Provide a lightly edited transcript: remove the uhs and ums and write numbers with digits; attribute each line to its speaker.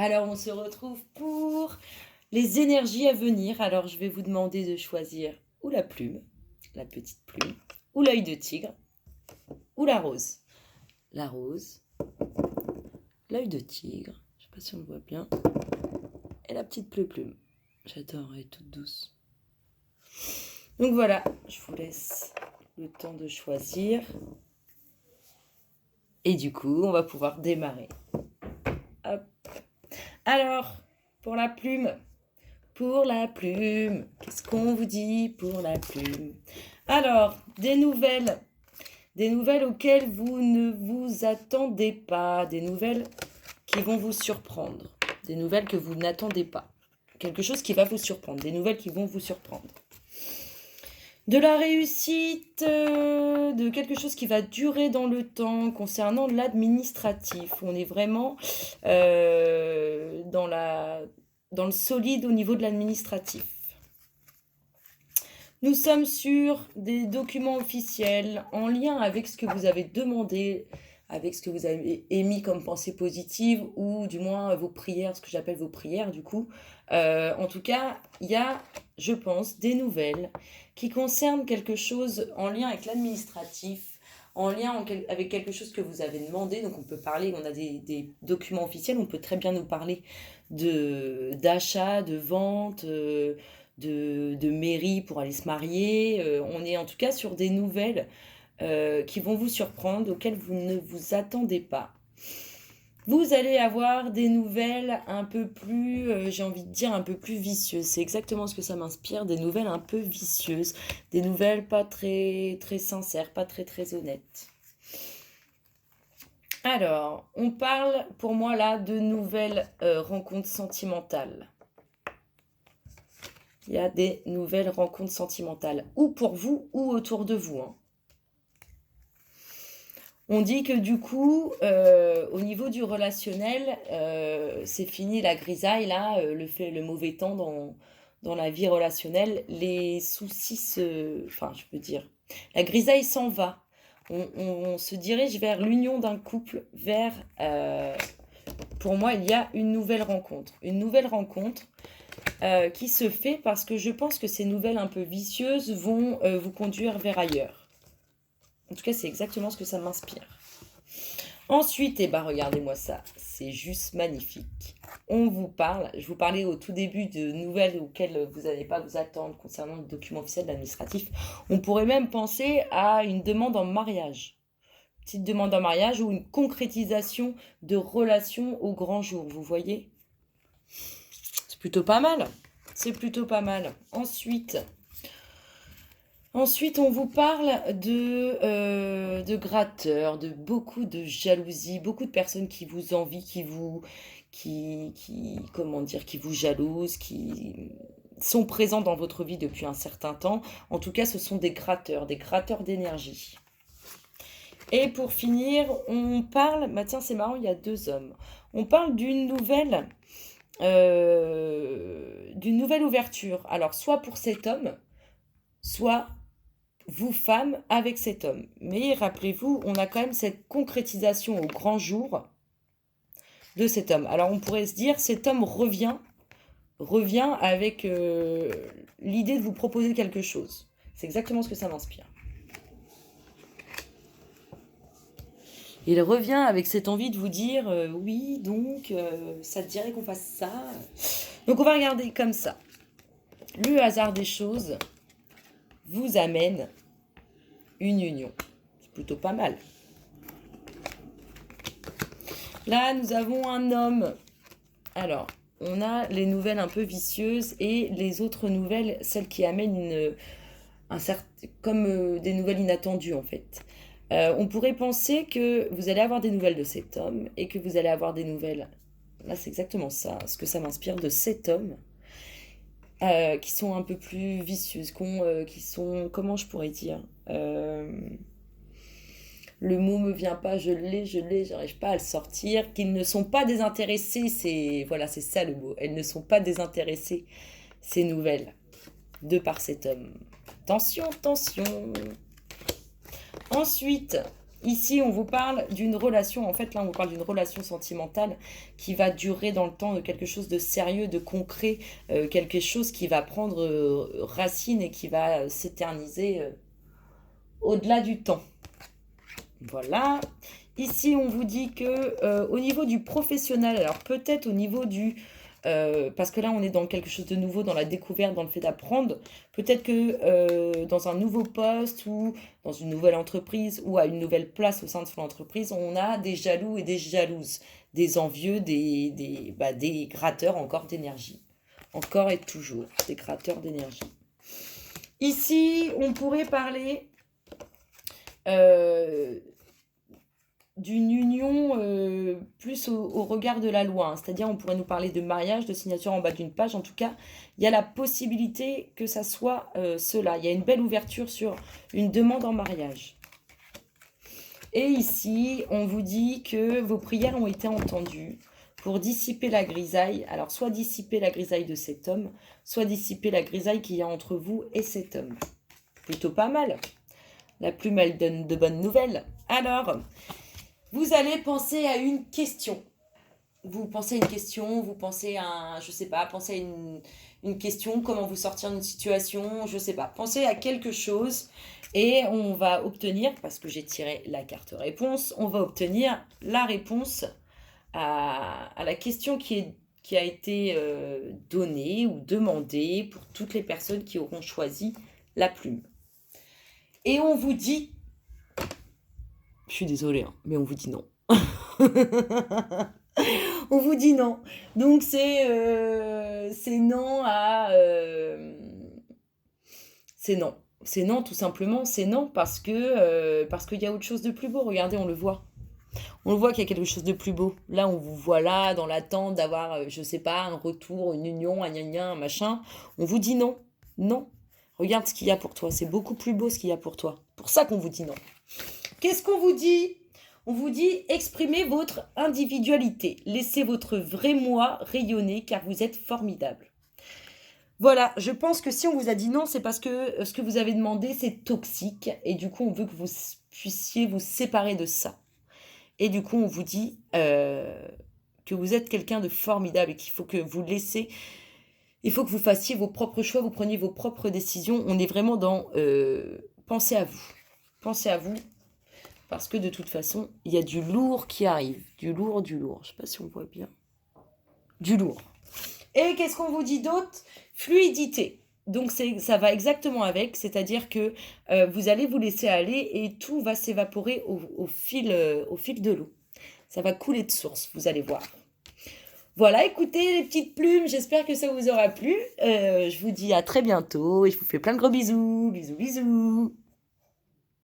Speaker 1: Alors, on se retrouve pour les énergies à venir. Alors, je vais vous demander de choisir ou la plume, la petite plume, ou l'œil de tigre, ou la rose. La rose, l'œil de tigre, je ne sais pas si on le voit bien, et la petite plume. J'adore, elle est toute douce. Donc voilà, je vous laisse le temps de choisir. Et du coup, on va pouvoir démarrer. Hop. Alors, pour la plume, qu'est-ce qu'on vous dit pour la plume? Alors, des nouvelles auxquelles vous ne vous attendez pas, des nouvelles qui vont vous surprendre, des nouvelles que vous n'attendez pas, quelque chose qui va vous surprendre, des nouvelles qui vont vous surprendre. De la réussite, de quelque chose qui va durer dans le temps concernant l'administratif. On est vraiment dans le solide au niveau de l'administratif. Nous sommes sur des documents officiels en lien avec ce que vous avez demandé, avec ce que vous avez émis comme pensée positive ou du moins vos prières, ce que j'appelle vos prières du coup. En tout cas, il y a, je pense, des nouvelles qui concernent quelque chose en lien avec l'administratif, en lien avec quelque chose que vous avez demandé. Donc on peut parler, on a des documents officiels, on peut très bien nous parler d'achat, de vente, de mairie pour aller se marier. On est en tout cas sur des nouvelles qui vont vous surprendre, auxquelles vous ne vous attendez pas. Vous allez avoir des nouvelles un peu plus, j'ai envie de dire, un peu plus vicieuses. C'est exactement ce que ça m'inspire, des nouvelles un peu vicieuses, des nouvelles pas très, très sincères, pas très, très honnêtes. Alors, on parle pour moi là de nouvelles rencontres sentimentales. Il y a des nouvelles rencontres sentimentales, ou pour vous, ou autour de vous. On dit que du coup, au niveau du relationnel, c'est fini la grisaille, là, le mauvais temps dans la vie relationnelle. Les soucis enfin, je peux dire, la grisaille s'en va. On se dirige vers l'union d'un couple, pour moi, il y a une nouvelle rencontre. Une nouvelle rencontre qui se fait parce que je pense que ces nouvelles un peu vicieuses vont vous conduire vers ailleurs. En tout cas, c'est exactement ce que ça m'inspire. Ensuite, regardez-moi ça, c'est juste magnifique. Je vous parlais au tout début de nouvelles auxquelles vous n'allez pas vous attendre concernant le document officiel administratif. On pourrait même penser à une demande en mariage. Petite demande en mariage ou une concrétisation de relations au grand jour, vous voyez? C'est plutôt pas mal. C'est plutôt pas mal. Ensuite, on vous parle de gratteurs, de beaucoup de jalousie, beaucoup de personnes qui vous envient, qui vous jalousent, qui sont présents dans votre vie depuis un certain temps. En tout cas, ce sont des gratteurs d'énergie. Et pour finir, on parle, tiens, c'est marrant, il y a 2 hommes. On parle d'une nouvelle ouverture. Alors, soit pour cet homme, soit vous, femmes, avec cet homme. Mais rappelez-vous, on a quand même cette concrétisation au grand jour de cet homme. Alors, on pourrait se dire, cet homme revient avec l'idée de vous proposer quelque chose. C'est exactement ce que ça m'inspire. Il revient avec cette envie de vous dire, oui, donc, ça te dirait qu'on fasse ça. Donc, on va regarder comme ça. Le hasard des choses vous amène une union. C'est plutôt pas mal. Là, nous avons un homme. Alors, on a les nouvelles un peu vicieuses et les autres nouvelles, celles qui amènent comme des nouvelles inattendues en fait. On pourrait penser que vous allez avoir des nouvelles de cet homme et que vous allez avoir des nouvelles. Là, c'est exactement ça, ce que ça m'inspire de cet homme. Qui sont un peu plus vicieuses, qui sont, comment je pourrais dire, le mot me vient pas, je l'ai, j'arrive pas à le sortir, qu'ils ne sont pas désintéressés, c'est ça le mot, elles ne sont pas désintéressées, ces nouvelles, de par cet homme. Attention. Ensuite, Ici, on vous parle d'une relation, en fait, là, on vous parle d'une relation sentimentale qui va durer dans le temps, de quelque chose de sérieux, de concret, quelque chose qui va prendre racine et qui va s'éterniser au-delà du temps. Voilà. Ici, on vous dit que au niveau du professionnel, alors peut-être au niveau du... parce que là, on est dans quelque chose de nouveau, dans la découverte, dans le fait d'apprendre. Peut-être que dans un nouveau poste ou dans une nouvelle entreprise ou à une nouvelle place au sein de son entreprise, on a des jaloux et des jalouses, des envieux, des gratteurs encore d'énergie. Encore et toujours, des gratteurs d'énergie. Ici, on pourrait parler d'une union plus au regard de la loi, hein. C'est-à-dire on pourrait nous parler de mariage, de signature en bas d'une page. En tout cas, il y a la possibilité que ça soit cela. Il y a une belle ouverture sur une demande en mariage. Et ici, on vous dit que vos prières ont été entendues pour dissiper la grisaille. Alors, soit dissiper la grisaille de cet homme, soit dissiper la grisaille qu'il y a entre vous et cet homme. Plutôt pas mal. La plume, elle donne de bonnes nouvelles. Alors, vous allez penser à une question. Vous pensez à une question, vous pensez à, je sais pas, pensez à une question, comment vous sortir d'une situation, je sais pas. Pensez à quelque chose et on va obtenir, parce que j'ai tiré la carte réponse, on va obtenir la réponse à la question qui a été donnée ou demandée pour toutes les personnes qui auront choisi la plume. Et on vous dit, je suis désolée, hein, mais on vous dit non. On vous dit non. Donc c'est non à... c'est non. C'est non, tout simplement. C'est non parce qu'il y a autre chose de plus beau. Regardez, on le voit. On le voit qu'il y a quelque chose de plus beau. Là, on vous voit là, dans l'attente d'avoir, je sais pas, un retour, une union, un gna un machin. On vous dit non. Non. Regarde ce qu'il y a pour toi. C'est beaucoup plus beau ce qu'il y a pour toi. Pour ça qu'on vous dit non. Qu'est-ce qu'on vous dit ? On vous dit exprimez votre individualité. Laissez votre vrai moi rayonner car vous êtes formidable. Voilà, je pense que si on vous a dit non, c'est parce que ce que vous avez demandé, c'est toxique. Et du coup, on veut que vous puissiez vous séparer de ça. Et du coup, on vous dit que vous êtes quelqu'un de formidable et qu'il faut que vous laissez... Il faut que vous fassiez vos propres choix, vous preniez vos propres décisions. On est vraiment dans... pensez à vous. Pensez à vous. Parce que de toute façon, il y a du lourd qui arrive. Du lourd, du lourd. Je ne sais pas si on voit bien. Du lourd. Et qu'est-ce qu'on vous dit d'autre ? Fluidité. Donc ça va exactement avec, c'est-à-dire que vous allez vous laisser aller et tout va s'évaporer au fil de l'eau. Ça va couler de source, vous allez voir. Voilà, écoutez les petites plumes, j'espère que ça vous aura plu. Je vous dis à très bientôt et je vous fais plein de gros bisous. Bisous, bisous.